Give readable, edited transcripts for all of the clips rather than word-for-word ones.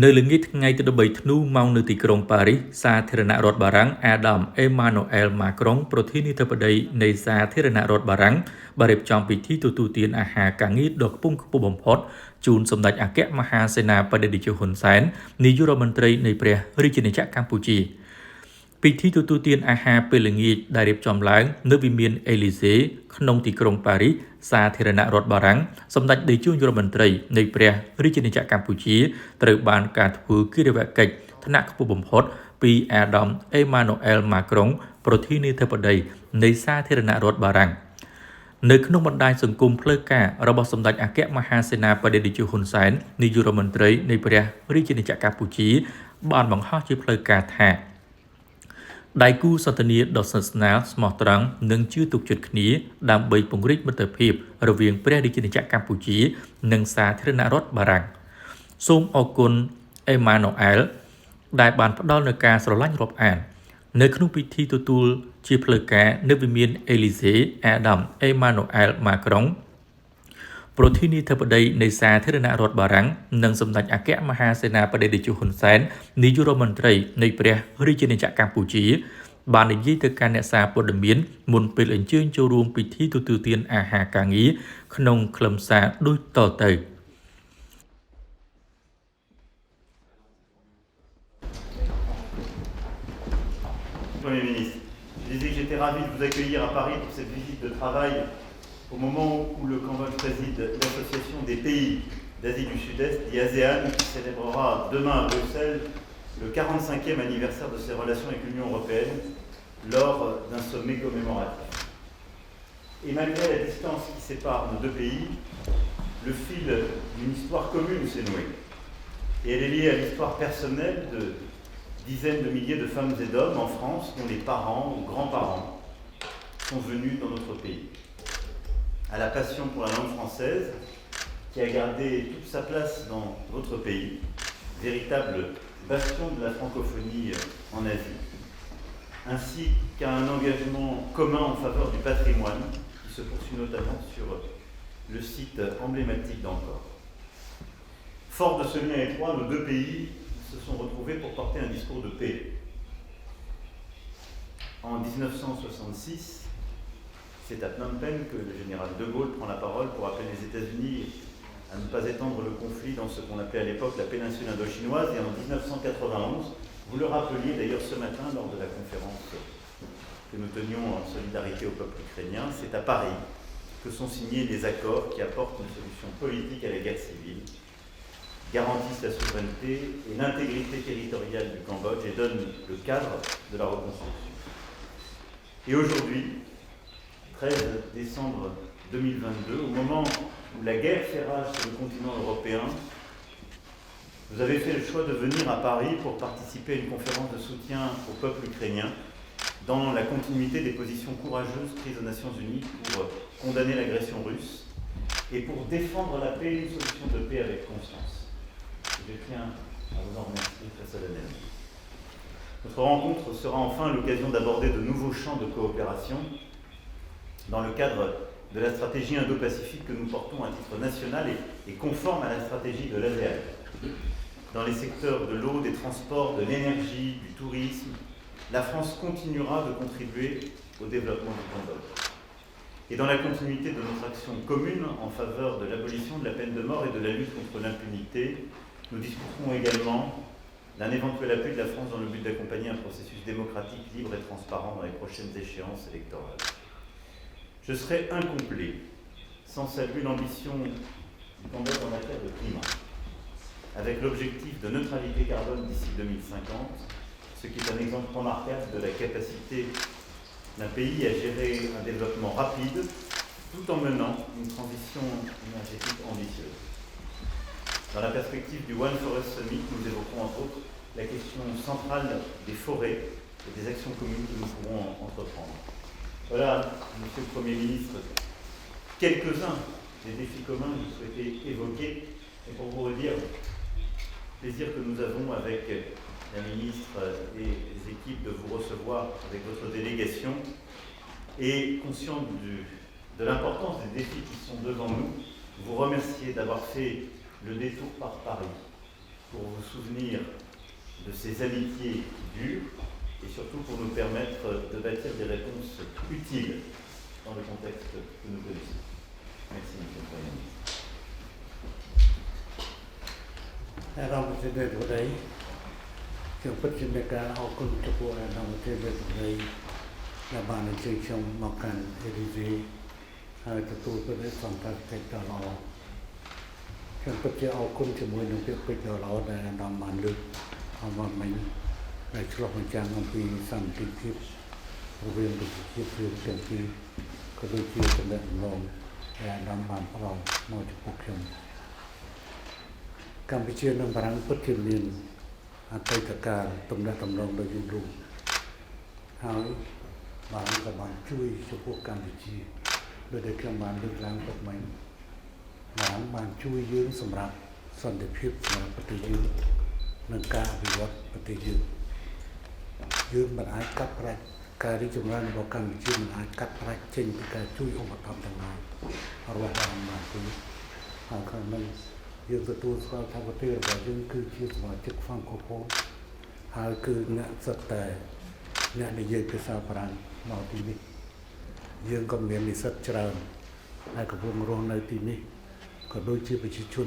នៅល្ងាចថ្ងៃទី13ធ្នូម៉ោងនៅទីក្រុងប៉ារីសសាធារណរដ្ឋបារាំងអាដាមអេម៉ានូអែលម៉ាក្រុងប្រធានាធិបតីនៃសាធារណរដ្ឋបារាំងបានរៀបចំពិធីទទួលទានអាហារការងារដ៏ខ្ពង់ខ្ពស់បំផុតជូនសម្ដេចអគ្គមហាសេនាបតីតេជោហ៊ុនសែននាយករដ្ឋមន្ត្រីនៃព្រះរាជាណាចក្រកម្ពុជាពិធីទទួលទានអាហារពេលល្ងាចដែលរៀបចំឡើងនៅវិមានអេលីសេក្នុងទីក្រុងប៉ារីសសាធារណរដ្ឋបារាំងសម្ដេចតេជោរដ្ឋមន្ត្រីនៃព្រះរាជាណាចក្រកម្ពុជាត្រូវបានការធ្វើគិរិយាកិច្ចថ្នាក់ខ្ពស់បំផុតពីអាដាមអេម៉ានូអែលម៉ាក្រុងប្រធានាធិបតីនៃសាធារណរដ្ឋបារាំងនៅក្នុងបណ្ដាញសង្គមផ្លូវការរបស់សម្ដេចអគ្គមហាសេនាបតីតេជោហ៊ុនសែននាយករដ្ឋមន្ត្រីនៃព្រះរាជាណាចក្រកម្ពុជាបានបង្ហោះជាផ្លូវការថាដៃគូសន្ទនាដ៏ស្និទ្ធស្នាលស្មោះត្រង់និងជឿទុកចិត្តគ្នាដើម្បីពង្រីកមិត្តភាពរវាងព្រះរាជាណាចក្រកម្ពុជានិងសាធារណរដ្ឋបារាំងសូមអរគុណអេម៉ានូអែលដែលបានផ្ដល់នូវការស្រឡាញ់រាប់អាននៅក្នុងពិធីទទួលជាផ្លូវការនៅវិមានអេលីសេអាដាមអេម៉ានូអែលម៉ាក្រុងប្រធានាធិបតីនៃសាធារណរដ្ឋបារាំងនិងសម្ដេចអគ្គមហាសេនាបតីតេជោហ៊ុនសែននាយករដ្ឋមន្ត្រីនៃព្រះរាជាណាចក្រកម្ពុជាបាននិយាយទៅកាន់អ្នកសារព័ត៌មានមុនពេលអញ្ជើញចូលរួមពិធីទទួលទានអាហារការងារក្នុងខ្លឹមសារដូចតទៅ Premier ministre, je disais que j'étais ravi de vous accueillir à Paris pour cette visite de travail au moment où le Cambodge préside l'Association des pays d'Asie du Sud-Est, l'ASEAN, qui célébrera demain à Bruxelles le 45e anniversaire de ses relations avec l'Union européenne lors d'un sommet commémoratif. Et malgré la distance qui sépare nos deux pays, le fil d'une histoire commune s'est noué. Et elle est liée à l'histoire personnelle de dizaines de milliers de femmes et d'hommes en France dont les parents ou grands-parents sont venus dans notre pays. À la passion pour la langue française qui a gardé toute sa place dans votre pays, véritable bastion de la francophonie en Asie, ainsi qu'à un engagement commun en faveur du patrimoine qui se poursuit notamment sur le site emblématique d'Angkor. Fort de ce lien étroit, nos deux pays se sont retrouvés pour porter un discours de paix. En 1966, c'est à Phnom Penh que le général de Gaulle prend la parole pour appeler les États-Unis à ne pas étendre le conflit dans ce qu'on appelait à l'époque la péninsule indochinoise. Et en 1991, vous le rappeliez d'ailleurs ce matin lors de la conférence que nous tenions en solidarité au peuple ukrainien, c'est à Paris que sont signés les accords qui apportent une solution politique à la guerre civile, garantissent la souveraineté et l'intégrité territoriale du Cambodge et donnent le cadre de la reconstruction. Et aujourd'hui, 13 décembre 2022, au moment où la guerre fait rage sur le continent européen, vous avez fait le choix de venir à Paris pour participer à une conférence de soutien au peuple ukrainien dans la continuité des positions courageuses prises aux Nations Unies pour condamner l'agression russe et pour défendre la paix et une solution de paix avec constance. Je tiens à vous en remercier très solennellement. Notre rencontre sera enfin l'occasion d'aborder de nouveaux champs de coopération dans le cadre de la stratégie indo-pacifique que nous portons à titre national et conforme à la stratégie de l'ASEAN. Dans les secteurs de l'eau, des transports, de l'énergie, du tourisme, la France continuera de contribuer au développement du Cambodge. Et dans la continuité de notre action commune en faveur de l'abolition de la peine de mort et de la lutte contre l'impunité, nous discuterons également d'un éventuel appui de la France dans le but d'accompagner un processus démocratique, libre et transparent dans les prochaines échéances électorales. Je serais incomplet sans saluer l'ambition du Cambodge en matière de climat, avec l'objectif de neutralité carbone d'ici 2050, ce qui est un exemple remarquable de la capacité d'un pays à gérer un développement rapide tout en menant une transition énergétique ambitieuse. Dans la perspective du One Forest Summit, nous évoquerons entre autres la question centrale des forêts et des actions communes que nous pourrons entreprendre. Voilà, Monsieur le Premier ministre, quelques-uns des défis communs que vous souhaitez évoquer et pour vous redire le plaisir que nous avons avec la ministre et les équipes de vous recevoir avec votre délégation et conscient de l'importance des défis qui sont devant nous, vous remercier d'avoir fait le détour par Paris pour vous souvenir de ces amitiés dures et surtout pour nous permettre de bâtir des réponses utiles dans le contexte que nous connaissons. Merci, M. le Premier ministre. អារម្មណ៍ជាបរិយខ្ញុំពិតជាមានការអរគុណចំពោះអារម្មណ៍ជាបរិយដែលបានអញ្ជើញខ្ញុំមកកាន់ EDC ហើយទទួលទៅសន្តានកិច្ចដ៏ល្អខ្ញុំពិតជាអរគុណជាមួយនឹងពាក្យពេចន៍ដ៏ល្អដែលអារម្មណ៍បានលើកអមមិញដែលឆ្លុះបញ្ចាំងអំពីសន្តិភាពរវាងប្រជាជនទាំងពីរក៏ដូចជាតំណែងដែលអារម្មណ៍បានផ្ដល់មកចំពោះខ្ញុំកម្ពុជានិងបារាំងពិតជាមានអតីតកាលទំនាក់ទំនងដ៏យូរលង់ហើយបារាំងក៏បានជួយចំពោះកម្ពុជាដោយដែលខ្ញុំបានលើកឡើងពុកមិញបារាំងបានជួយយើងសម្រាប់សន្តិភាពសម្រាប់ប្រទេសយើងនិងការអភិវឌ្ឍប្រទេសយើងមិនអាចកាត់ផ្តាច់ការរីកចម្រើនរបស់កម្ពុជាមិនអាចកាត់ផ្តាច់ចេញពីការជួយឧបត្ថម្ភទាំងឡាយរបស់បារាំងបានជួយហើយខាងនេះយើងទទួលស្គាល់ថាប្រទេសរបស់យើងគឺជាសមាជិក Francophone ហើយគឺអ្នកសិតតែអ្នកនិយាយភាសាបារាំងមកទីនេះយើងក៏មាននិស្សិតច្រើនហើយកំពុងរស់នៅទីនេះក៏ដូចជាប្រជាជន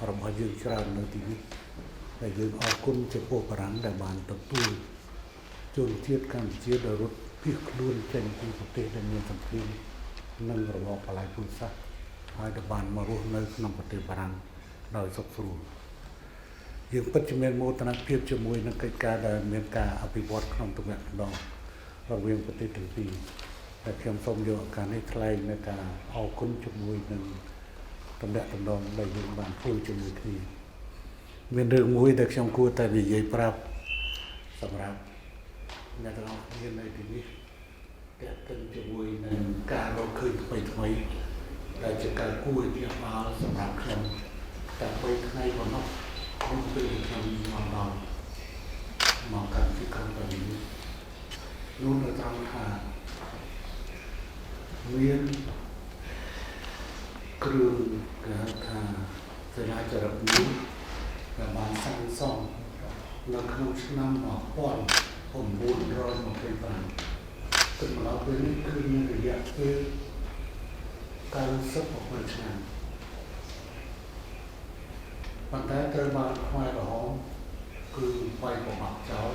របស់យើងច្រើននៅទីនេះដែលយើងអរគុណចំពោះបារាំងដែលបានទទួលជនជាតិកម្ពុជាដែលរត់ភៀសខ្លួនចេញពីប្រទេសដែលមានសង្គ្រាមនិងរបបបល្ល័ង្កពូជសាសន៍ហើយដែលបានមករស់នៅក្នុងប្រទេសបារាំងដោយសុខស្រួលយើងពិតជាមានមោទនភាពជាមួយនឹងកិច្ចការដែលមានការអភិវឌ្ឍក្នុងទំនាក់ទំនងរវាងប្រទេសទាំងពីរដែលខ្ញុំសូមយកឱកាសនេះថ្លែងនៅការអរគុណជាមួយនឹងទំនាក់ទំនងដែលយើងបានធ្វើជាមួយគ្នាមានរឿងមួយដែលខ្ញុំគួរតែនិយាយប្រាប់សម្រាប់អ្នកទាំងអស់គ្នានៅទីនេះតែកឹងជាមួយនឹងការរកឃើញថ្មីដែលជាការគួរជាបាលសម្រាប់ខ្ញុំតែ3ថ្ងៃប៉ុណ្ណោះខ្ញុំពេលខ្ញុំមកដល់មកកាន់ទីក្រុងប៉ារីសនោះនៅត្រង់ថាមានគ្រឿងគេហៅថាសេនាចារឹកមួយដែលបានសាងសង់នៅក្នុងឆ្នាំ1925គិតមកដល់ពេលនេះគឺមានរយៈពេល96ឆ្នាំប៉ុន្តែត្រូវបានខ្មែរក្រហមគឺវាយប្រហារចោល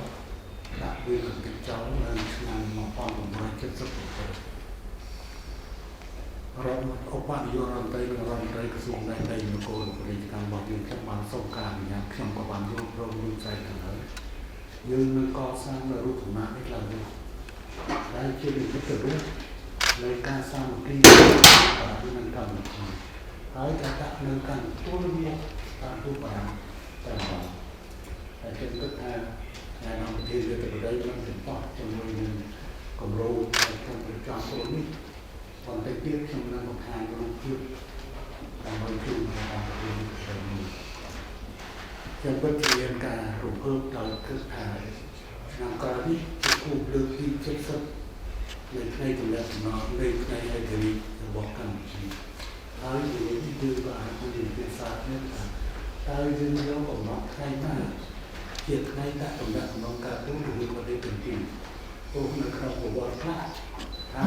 ដាក់វាកន្តិចចោលនៅឆ្នាំ1977រដ្ឋឧបនាយករដ្ឋមន្ត្រីនិងរដ្ឋមន្ត្រីក្រសួងដែនដីនគររាជការរបស់យើងខ្ញុំបានសូមការអនុញ្ញាតខ្ញុំក៏បានយល់ព្រមនឹងចែកទៅហើយយើងនឹងកសាងនៅរូបសំណាកនេះឡើងវិញដែលជានិមិត្តរូបនៃការសាមគ្គីនឹងកម្មវិធីហើយការដាក់នៅការទទួលមកតាមទូបារាំងតែមកតែខ្ញុំគិតថាថ្ងៃនោះប្រធានរដ្ឋាភិបាលនឹងបន្តជាមួយនឹងគម្រោងក្នុងប្រចាំពលនេះបន្តិចទៀតខ្ញុំនឹងបង្ហាញរូបភាពដើម្បីជួយដល់ប្រទេសនេះខ្ញុំពិតជាមានការរំភើបដល់គិតថាឆ្នាំក្រោយនេះជាគូលើកទី70នៃថ្ងៃទំនាក់ទំនងនៃថ្ងៃឯករាជ្យរបស់កម្ពុជាហើយយើងក៏អាចនិយាយភាសានេះថាតើយើងយកកំណត់ថ្ងៃណាជាថ្ងៃដាក់ទំនាក់ទំនងការទូតរវាងប្រទេសទាំងពីរព្រោះនៅក្នុងប្រវត្តិខ្លះថា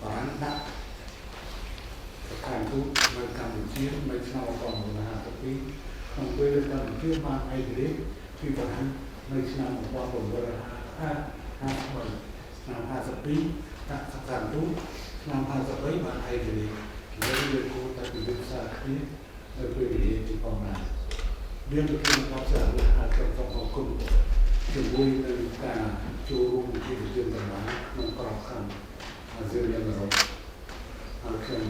បារាំងដាក់ស្ថានទូតនៅកម្ពុជានៅឆ្នាំ1952ក្នុងពេលកម្ពុជាបានឯករាជ្យពីបារាំងនៅឆ្នាំ1953ឆ្នាំ52ដាក់ស្ថានទូតឆ្នាំ53បានឯករាជ្យយើងគួរតែពិភាក្សាគ្នានៅពេលវេលាទីផងណាមានប្រធានបទសារហើយខ្ញុំសូមអរគុណជាមួយនឹងការចូលរួមជាប្រធានទាំងឡាយក្នុងក្របខ័ណ្ឌអាស៊ានអឺរ៉ុបហើយខ្ញុំ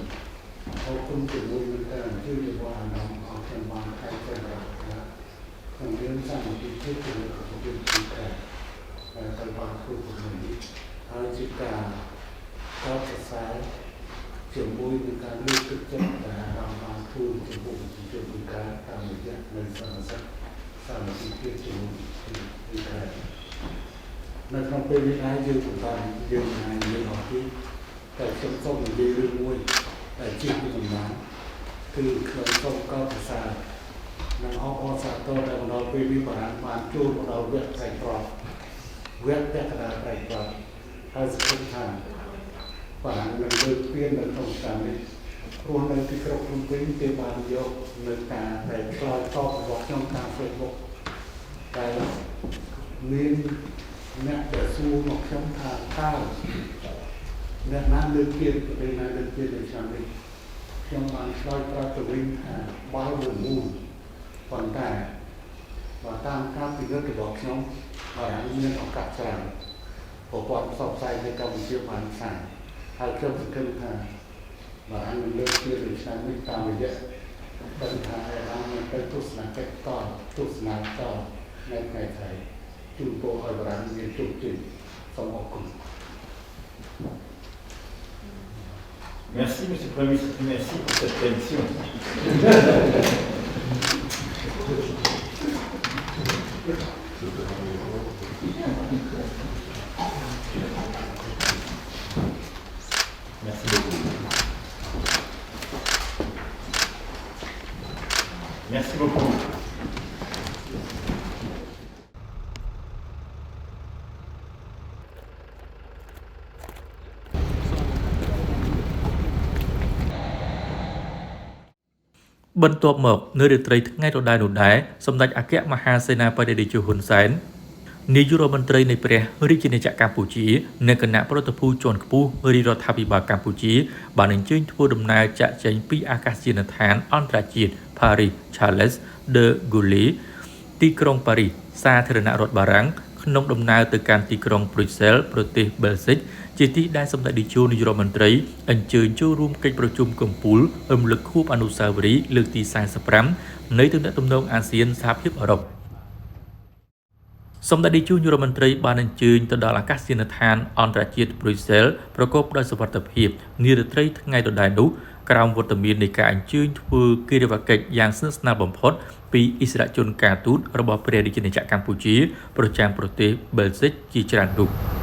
អរគុណជាមួយនឹងការអញ្ជើញរបស់អាណាអស់ខ្ញុំបានខែទៅដល់ក្នុងរឿងសាមគ្គីភាពជាមួយប្រទេសទីក្រុងដែលត្រូវបានធ្វើក្នុងនេះហើយជាការកោតសរសើរជាមួយនឹងការលើកទឹកចិត្តដែលអារម្មណ៍បានធ្វើចំពោះប្រជាជនពីការតាមរយៈនៅសន្និសីទសាមគ្គីភាពជាមួយទីក្រុងនៅក្នុងពេលនេះហើយយើងបន្តយើងអាចនិយាយអស់ទីតែខ្ញុំសូមនិយាយរឿងមួយដែលជាពីដំណើរគឺខ្ញុំសូមកោតសរសើរ នឹងអបអរសាទរដែលមកដល់ពេលនេះបានជួលមកដល់វគ្គប្រៃប្រត់វគ្គពាក់កណ្ដាលប្រៃប្រត់ហើយសង្ឃឹមថាបាននឹងលើកពៀននៅក្នុងតាមនេះព្រោះនៅទីក្រុងភ្នំពេញគេបានយកនៅការតែឆ្លើយតបរបស់ខ្ញុំតាម Facebook តែមានអ្នកដែលសួរមកខ្ញុំថាតើអ្នកណាលើកពៀនទៅណាលើកពៀននៅឆ្នាំនេះខ្ញុំបានឆ្លើយប្រាប់ទៅវិញថាបើមួយមូលប៉ុន្តែបើតាមការពិនិត្យរបស់ខ្ញុំបានមានឱកាសច្រើនប្រព័ន្ធផ្សព្វផ្សាយនៅកម្ពុជាបានផ្សាយហើយខ្ញុំសង្ឃឹមថាបាននឹងលើកជានៅឆ្នាំនេះតាមរយៈបញ្ហាបានទៅទស្សនកិច្ចតទស្សនាតនៅថ្ងៃស្អែកជូនពរឲ្យបានមានជោគជ័យសូមអរគុណ Merci, Monsieur le Premier ministre, merci pour cette permission. Merci beaucoup. Merci beaucoup.បន្ទាប់មកនៅរាត្រីថ្ងៃដដែលនោះដែរសម្ដេចអគ្គមហាសេនាបតីតេជោហ៊ុនសែននាយករដ្ឋមន្ត្រីនៃព្រះរាជាណាចក្រកម្ពុជានិងគណៈប្រតិភូជាន់ខ្ពស់រាជរដ្ឋាភិបាលកម្ពុជាបានអញ្ជើញធ្វើដំណើរចាក់ចែងពីអាកាសយានដ្ឋានអន្តរជាតិ Paris Charles de Gaulle ទីក្រុងប៉ារីសសាធារណរដ្ឋបារាំងក្នុងដំណើរទៅកាន់ទីក្រុង Brussels ប្រទេស Belgium ជាទីដែលសម្ដេចតេជោនាយករដ្ឋមន្ត្រីអញ្ជើញចូលរួមកិច្ចប្រជុំកំពូលរំលឹកខួបអនុស្សាវរីយ៍លើកទី45នៃទំនាក់ទំនងអាស៊ានសហភាពអឺរ៉ុបសម្ដេចតេជោនាយករដ្ឋមន្ត្រីបានអញ្ជើញទៅដល់អាកាសយានដ្ឋានអន្តរជាតិ Brussels ប្រកបដោយសុវត្ថិភាពនារាត្រីថ្ងៃដដែលនោះក្រោមវត្តមាននៃការអញ្ជើញធ្វើកិច្ចកិច្ចយ៉ាងស្និទ្ធស្នាលបំផុតពីអិសរាជជនការទូតរបស់ព្រះរាជាណាចក្រកម្ពុជាប្រចាំប្រទេស Belgium ជាច្រើនរូប